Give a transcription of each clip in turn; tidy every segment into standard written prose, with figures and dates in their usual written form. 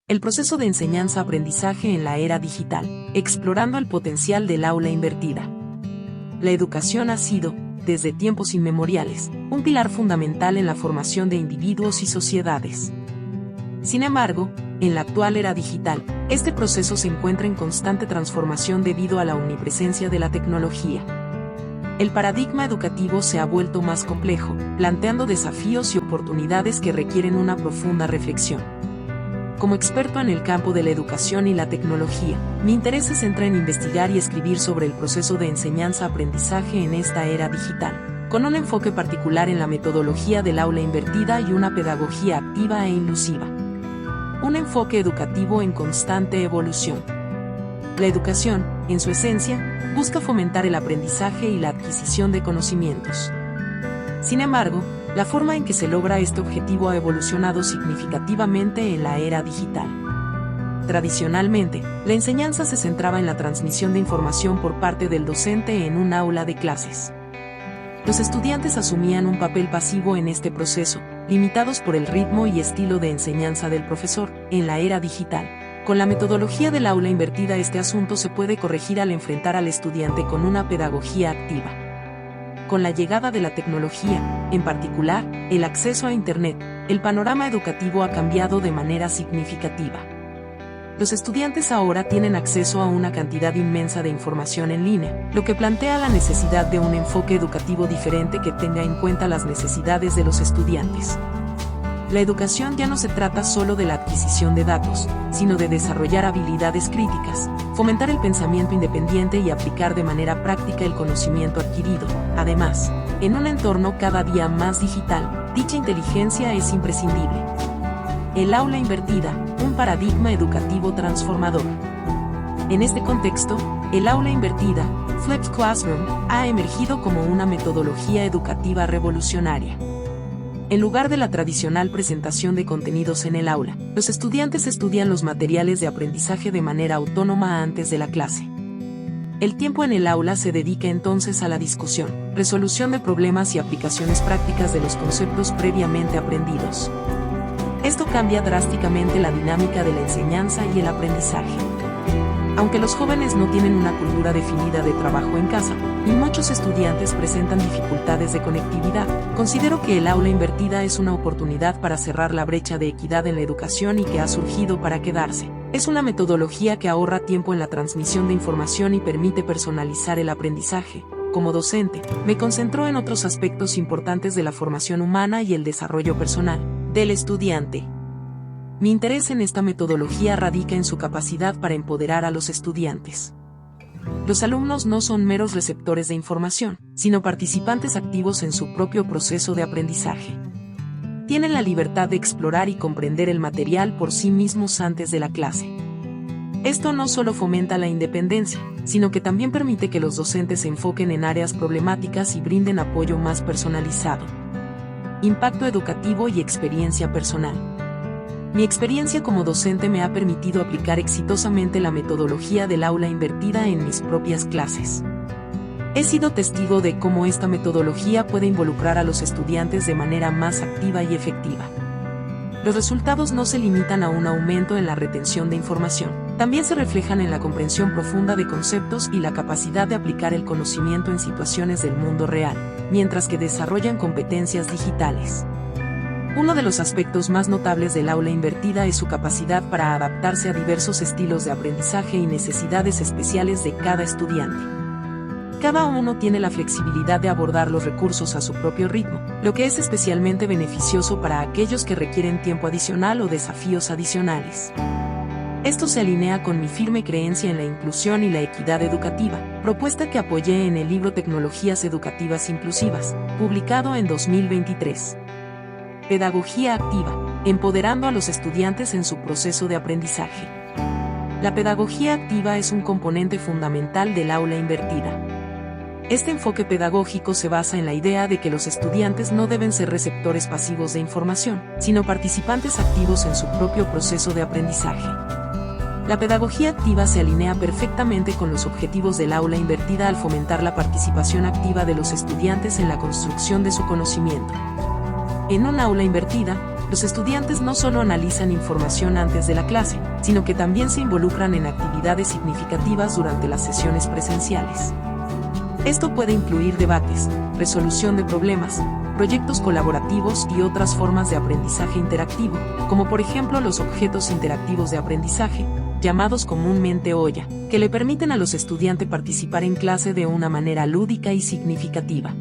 El proceso de enseñanza-aprendizaje en la era digital, explorando el potencial del aula invertida. La educación ha sido, desde tiempos inmemoriales, un pilar fundamental en la formación de individuos y sociedades. Sin embargo, en la actual era digital, este proceso se encuentra en constante transformación debido a la omnipresencia de la tecnología. El paradigma educativo se ha vuelto más complejo, planteando desafíos y oportunidades que requieren una profunda reflexión. Como experto en el campo de la educación y la tecnología, mi interés se centra en investigar y escribir sobre el proceso de enseñanza-aprendizaje en esta era digital, con un enfoque particular en la metodología del aula invertida y una pedagogía activa e inclusiva. Un enfoque educativo en constante evolución. La educación, en su esencia, busca fomentar el aprendizaje y la adquisición de conocimientos. Sin embargo, la forma en que se logra este objetivo ha evolucionado significativamente en la era digital. Tradicionalmente, la enseñanza se centraba en la transmisión de información por parte del docente en un aula de clases. Los estudiantes asumían un papel pasivo en este proceso, limitados por el ritmo y estilo de enseñanza del profesor. En la era digital, con la metodología del aula invertida, este asunto se puede corregir al enfrentar al estudiante con una pedagogía activa. Con la llegada de la tecnología, en particular, el acceso a Internet, el panorama educativo ha cambiado de manera significativa. Los estudiantes ahora tienen acceso a una cantidad inmensa de información en línea, lo que plantea la necesidad de un enfoque educativo diferente que tenga en cuenta las necesidades de los estudiantes. La educación ya no se trata solo de la adquisición de datos, sino de desarrollar habilidades críticas, fomentar el pensamiento independiente y aplicar de manera práctica el conocimiento adquirido. Además, en un entorno cada día más digital, dicha inteligencia es imprescindible. El aula invertida, un paradigma educativo transformador. En este contexto, el aula invertida, Flipped Classroom, ha emergido como una metodología educativa revolucionaria. En lugar de la tradicional presentación de contenidos en el aula, los estudiantes estudian los materiales de aprendizaje de manera autónoma antes de la clase. El tiempo en el aula se dedica entonces a la discusión, resolución de problemas y aplicaciones prácticas de los conceptos previamente aprendidos. Esto cambia drásticamente la dinámica de la enseñanza y el aprendizaje. Aunque los jóvenes no tienen una cultura definida de trabajo en casa, y muchos estudiantes presentan dificultades de conectividad, considero que el aula invertida es una oportunidad para cerrar la brecha de equidad en la educación y que ha surgido para quedarse. Es una metodología que ahorra tiempo en la transmisión de información y permite personalizar el aprendizaje. Como docente, me concentró en otros aspectos importantes de la formación humana y el desarrollo personal del estudiante. Mi interés en esta metodología radica en su capacidad para empoderar a los estudiantes. Los alumnos no son meros receptores de información, sino participantes activos en su propio proceso de aprendizaje. Tienen la libertad de explorar y comprender el material por sí mismos antes de la clase. Esto no solo fomenta la independencia, sino que también permite que los docentes se enfoquen en áreas problemáticas y brinden apoyo más personalizado. Impacto educativo y experiencia personal. Mi experiencia como docente me ha permitido aplicar exitosamente la metodología del aula invertida en mis propias clases. He sido testigo de cómo esta metodología puede involucrar a los estudiantes de manera más activa y efectiva. Los resultados no se limitan a un aumento en la retención de información, también se reflejan en la comprensión profunda de conceptos y la capacidad de aplicar el conocimiento en situaciones del mundo real, mientras que desarrollan competencias digitales. Uno de los aspectos más notables del aula invertida es su capacidad para adaptarse a diversos estilos de aprendizaje y necesidades especiales de cada estudiante. Cada uno tiene la flexibilidad de abordar los recursos a su propio ritmo, lo que es especialmente beneficioso para aquellos que requieren tiempo adicional o desafíos adicionales. Esto se alinea con mi firme creencia en la inclusión y la equidad educativa, propuesta que apoyé en el libro Tecnologías Educativas Inclusivas, publicado en 2023. Pedagogía activa, empoderando a los estudiantes en su proceso de aprendizaje. La pedagogía activa es un componente fundamental del aula invertida. Este enfoque pedagógico se basa en la idea de que los estudiantes no deben ser receptores pasivos de información, sino participantes activos en su propio proceso de aprendizaje. La pedagogía activa se alinea perfectamente con los objetivos del aula invertida al fomentar la participación activa de los estudiantes en la construcción de su conocimiento. En un aula invertida, los estudiantes no solo analizan información antes de la clase, sino que también se involucran en actividades significativas durante las sesiones presenciales. Esto puede incluir debates, resolución de problemas, proyectos colaborativos y otras formas de aprendizaje interactivo, como por ejemplo los objetos interactivos de aprendizaje, llamados comúnmente OYA, que le permiten a los estudiantes participar en clase de una manera lúdica y significativa.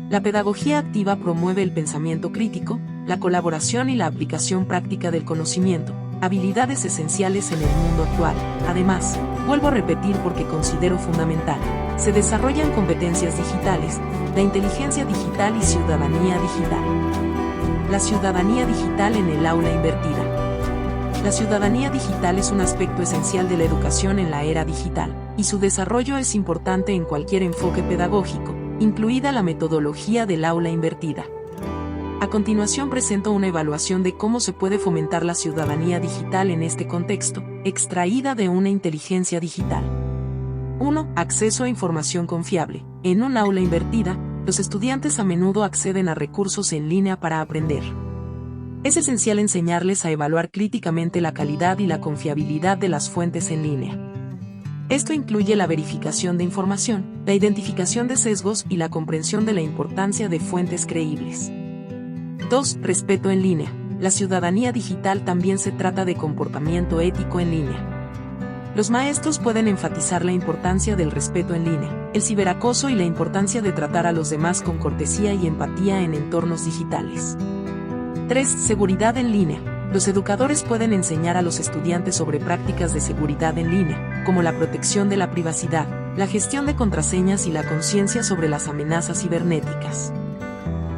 La pedagogía activa promueve el pensamiento crítico, la colaboración y la aplicación práctica del conocimiento, habilidades esenciales en el mundo actual. Además, vuelvo a repetir porque considero fundamental, se desarrollan competencias digitales, la inteligencia digital y ciudadanía digital. La ciudadanía digital en el aula invertida. La ciudadanía digital es un aspecto esencial de la educación en la era digital, y su desarrollo es importante en cualquier enfoque pedagógico, incluida la metodología del aula invertida. A continuación presento una evaluación de cómo se puede fomentar la ciudadanía digital en este contexto, extraída de una inteligencia digital. 1. Acceso a información confiable. En un aula invertida, los estudiantes a menudo acceden a recursos en línea para aprender. Es esencial enseñarles a evaluar críticamente la calidad y la confiabilidad de las fuentes en línea. Esto incluye la verificación de información, la identificación de sesgos y la comprensión de la importancia de fuentes creíbles. 2. Respeto en línea. La ciudadanía digital también se trata de comportamiento ético en línea. Los maestros pueden enfatizar la importancia del respeto en línea, el ciberacoso y la importancia de tratar a los demás con cortesía y empatía en entornos digitales. 3. Seguridad en línea. Los educadores pueden enseñar a los estudiantes sobre prácticas de seguridad en línea, como la protección de la privacidad, la gestión de contraseñas y la conciencia sobre las amenazas cibernéticas.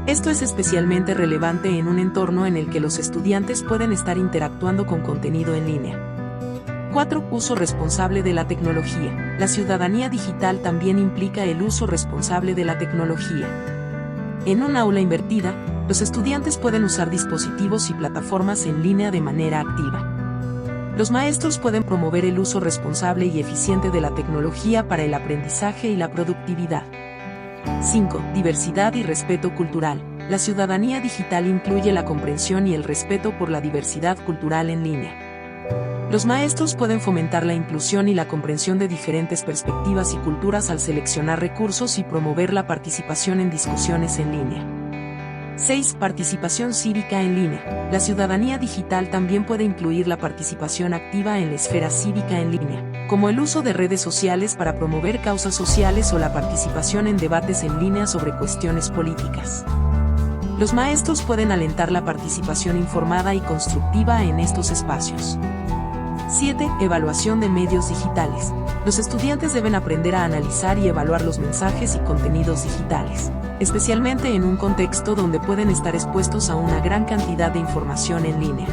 Esto es especialmente relevante en un entorno en el que los estudiantes pueden estar interactuando con contenido en línea. 4. Uso responsable de la tecnología. La ciudadanía digital también implica el uso responsable de la tecnología. En un aula invertida, los estudiantes pueden usar dispositivos y plataformas en línea de manera activa. Los maestros pueden promover el uso responsable y eficiente de la tecnología para el aprendizaje y la productividad. 5. Diversidad y respeto cultural. La ciudadanía digital incluye la comprensión y el respeto por la diversidad cultural en línea. Los maestros pueden fomentar la inclusión y la comprensión de diferentes perspectivas y culturas al seleccionar recursos y promover la participación en discusiones en línea. 6. Participación cívica en línea. La ciudadanía digital también puede incluir la participación activa en la esfera cívica en línea, como el uso de redes sociales para promover causas sociales o la participación en debates en línea sobre cuestiones políticas. Los maestros pueden alentar la participación informada y constructiva en estos espacios. 7. Evaluación de medios digitales. Los estudiantes deben aprender a analizar y evaluar los mensajes y contenidos digitales, especialmente en un contexto donde pueden estar expuestos a una gran cantidad de información en línea.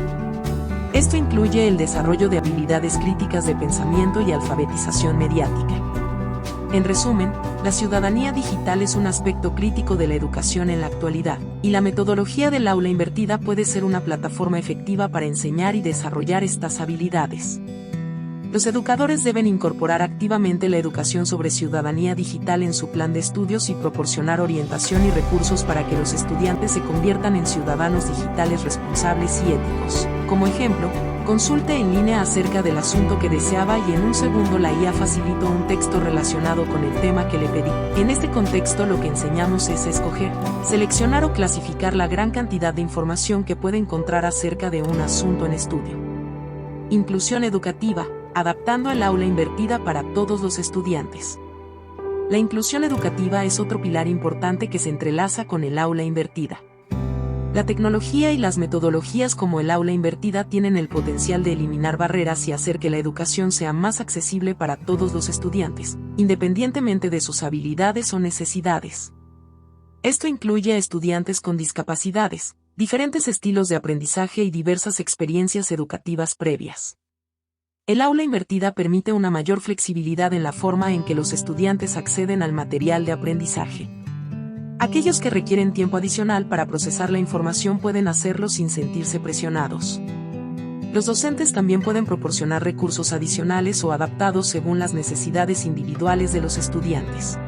Esto incluye el desarrollo de habilidades críticas de pensamiento y alfabetización mediática. En resumen, la ciudadanía digital es un aspecto crítico de la educación en la actualidad, y la metodología del aula invertida puede ser una plataforma efectiva para enseñar y desarrollar estas habilidades. Los educadores deben incorporar activamente la educación sobre ciudadanía digital en su plan de estudios y proporcionar orientación y recursos para que los estudiantes se conviertan en ciudadanos digitales responsables y éticos. Como ejemplo, consulte en línea acerca del asunto que deseaba y en un segundo la IA facilitó un texto relacionado con el tema que le pedí. En este contexto lo que enseñamos es escoger, seleccionar o clasificar la gran cantidad de información que puede encontrar acerca de un asunto en estudio. Inclusión educativa, adaptando el aula invertida para todos los estudiantes. La inclusión educativa es otro pilar importante que se entrelaza con el aula invertida. La tecnología y las metodologías como el aula invertida tienen el potencial de eliminar barreras y hacer que la educación sea más accesible para todos los estudiantes, independientemente de sus habilidades o necesidades. Esto incluye a estudiantes con discapacidades, diferentes estilos de aprendizaje y diversas experiencias educativas previas. El aula invertida permite una mayor flexibilidad en la forma en que los estudiantes acceden al material de aprendizaje. Aquellos que requieren tiempo adicional para procesar la información pueden hacerlo sin sentirse presionados. Los docentes también pueden proporcionar recursos adicionales o adaptados según las necesidades individuales de los estudiantes.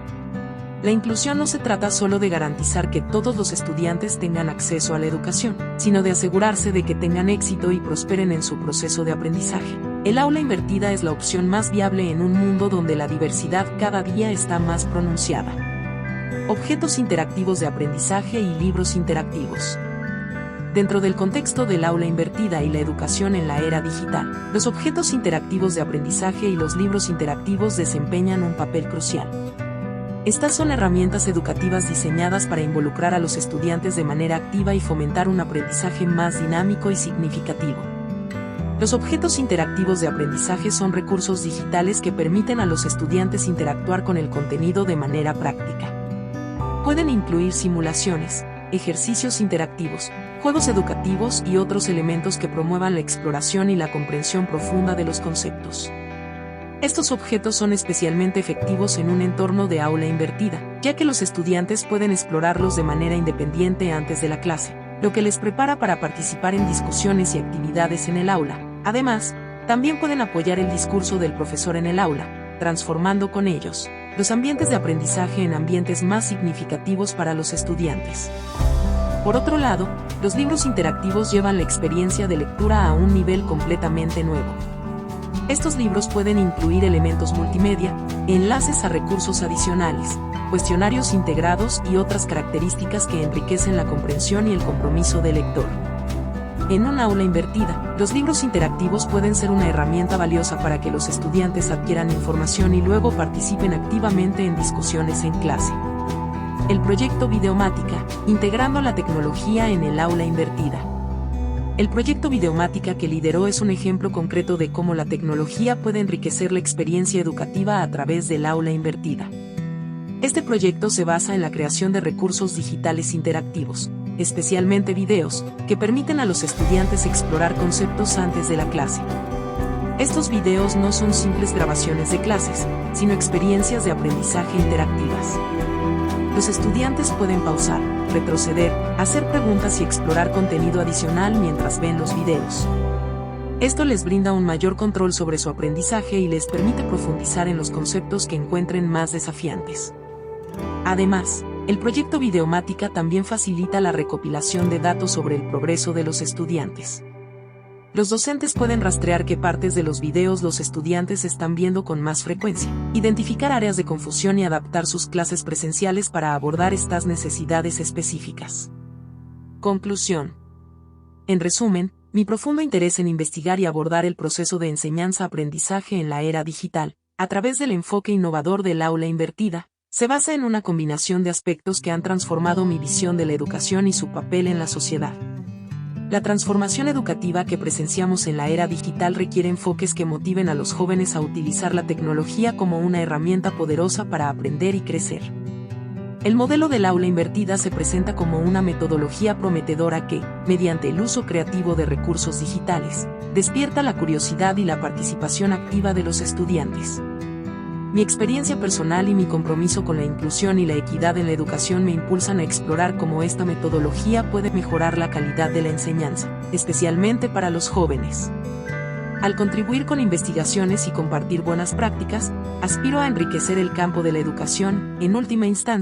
La inclusión no se trata solo de garantizar que todos los estudiantes tengan acceso a la educación, sino de asegurarse de que tengan éxito y prosperen en su proceso de aprendizaje. El aula invertida es la opción más viable en un mundo donde la diversidad cada día está más pronunciada. Objetos interactivos de aprendizaje y libros interactivos. Dentro del contexto del aula invertida y la educación en la era digital, los objetos interactivos de aprendizaje y los libros interactivos desempeñan un papel crucial. Estas son herramientas educativas diseñadas para involucrar a los estudiantes de manera activa y fomentar un aprendizaje más dinámico y significativo. Los objetos interactivos de aprendizaje son recursos digitales que permiten a los estudiantes interactuar con el contenido de manera práctica. Pueden incluir simulaciones, ejercicios interactivos, juegos educativos y otros elementos que promuevan la exploración y la comprensión profunda de los conceptos. Estos objetos son especialmente efectivos en un entorno de aula invertida, ya que los estudiantes pueden explorarlos de manera independiente antes de la clase, lo que les prepara para participar en discusiones y actividades en el aula. Además, también pueden apoyar el discurso del profesor en el aula, transformando con ellos los ambientes de aprendizaje en ambientes más significativos para los estudiantes. Por otro lado, los libros interactivos llevan la experiencia de lectura a un nivel completamente nuevo. Estos libros pueden incluir elementos multimedia, enlaces a recursos adicionales, cuestionarios integrados y otras características que enriquecen la comprensión y el compromiso del lector. En un aula invertida, los libros interactivos pueden ser una herramienta valiosa para que los estudiantes adquieran información y luego participen activamente en discusiones en clase. El proyecto Videomática, integrando la tecnología en el aula invertida. El proyecto Videomática que lideró es un ejemplo concreto de cómo la tecnología puede enriquecer la experiencia educativa a través del aula invertida. Este proyecto se basa en la creación de recursos digitales interactivos, especialmente videos, que permiten a los estudiantes explorar conceptos antes de la clase. Estos videos no son simples grabaciones de clases, sino experiencias de aprendizaje interactivas. Los estudiantes pueden pausar, retroceder, hacer preguntas y explorar contenido adicional mientras ven los videos. Esto les brinda un mayor control sobre su aprendizaje y les permite profundizar en los conceptos que encuentren más desafiantes. Además, el proyecto Videomática también facilita la recopilación de datos sobre el progreso de los estudiantes. Los docentes pueden rastrear qué partes de los videos los estudiantes están viendo con más frecuencia, identificar áreas de confusión y adaptar sus clases presenciales para abordar estas necesidades específicas. Conclusión. En resumen, mi profundo interés en investigar y abordar el proceso de enseñanza-aprendizaje en la era digital, a través del enfoque innovador del aula invertida, se basa en una combinación de aspectos que han transformado mi visión de la educación y su papel en la sociedad. La transformación educativa que presenciamos en la era digital requiere enfoques que motiven a los jóvenes a utilizar la tecnología como una herramienta poderosa para aprender y crecer. El modelo del aula invertida se presenta como una metodología prometedora que, mediante el uso creativo de recursos digitales, despierta la curiosidad y la participación activa de los estudiantes. Mi experiencia personal y mi compromiso con la inclusión y la equidad en la educación me impulsan a explorar cómo esta metodología puede mejorar la calidad de la enseñanza, especialmente para los jóvenes. Al contribuir con investigaciones y compartir buenas prácticas, aspiro a enriquecer el campo de la educación, en última instancia,